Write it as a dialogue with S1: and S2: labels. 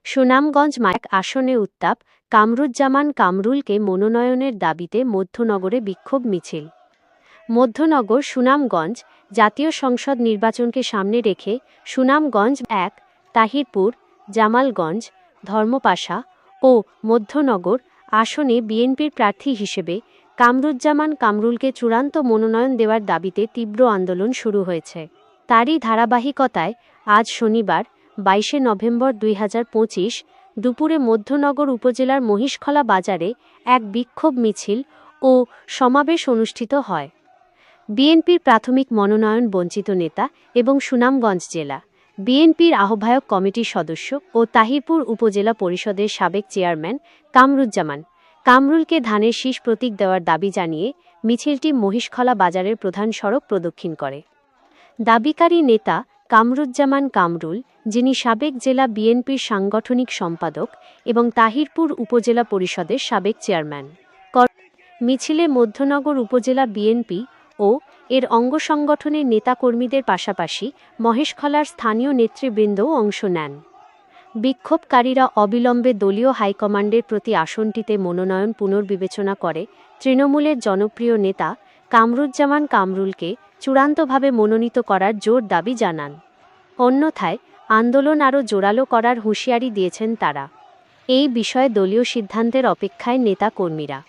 S1: সুনামগঞ্জ এক আসনে উত্তাপ, কামরুজ্জামান কামরুলকে মনোনয়নের দাবিতে মধ্যনগরে বিক্ষোভ মিছিল। মধ্যনগর সুনামগঞ্জ জাতীয় সংসদ নির্বাচনকে সামনে রেখে সুনামগঞ্জ ১, তাহিরপুর, জামালগঞ্জ, ধর্মপাশা ও মধ্যনগর আসনে বিএনপির প্রার্থী হিসেবে কামরুজ্জামান কামরুলকে চূড়ান্ত মনোনয়ন দেওয়ার দাবিতে তীব্র আন্দোলন শুরু হয়েছে। তারই ধারাবাহিকতায় আজ শনিবার ২২ নভেম্বর ২০২৫ দুপুরে মধ্যনগর উপজেলার মহিষখলা বাজারে এক বিক্ষোভ মিছিল ও সমাবেশ অনুষ্ঠিত হয়। বিএনপির প্রাথমিক মনোনয়ন বঞ্চিত নেতা এবং সুনামগঞ্জ জেলা বিএনপির আহ্বায়ক কমিটির সদস্য ও তাহিরপুর উপজেলা পরিষদের সাবেক চেয়ারম্যান কামরুজ্জামান কামরুলকে ধানের শীষ প্রতীক দেওয়ার দাবি জানিয়ে মিছিলটি মহিষখলা বাজারের প্রধান সড়ক প্রদক্ষিণ করে। দাবিকারী নেতা কামরুজ্জামান কামরুল, যিনি সাবেক জেলা বিএনপির সাংগঠনিক সম্পাদক এবং তাহিরপুর উপজেলা পরিষদের সাবেক চেয়ারম্যান, মিছিলে মধ্যনগর উপজেলা বিএনপি ও এর অঙ্গ সংগঠনের নেতাকর্মীদের পাশাপাশি মহেশখলার স্থানীয় নেতৃবৃন্দও অংশ নেন। বিক্ষোভকারীরা অবিলম্বে দলীয় হাইকমান্ডের প্রতি আসনটিতে মনোনয়ন পুনর্বিবেচনা করে তৃণমূলের জনপ্রিয় নেতা কামরুজ্জামান কামরুলকে চূড়ান্তভাবে মনোনীত করার জোর দাবি জানান। অন্যথায় আন্দোলন আরও জোরালো করার হুঁশিয়ারি দিয়েছেন তারা। এই বিষয়ে দলীয় সিদ্ধান্তের অপেক্ষায় নেতা কর্মীরা।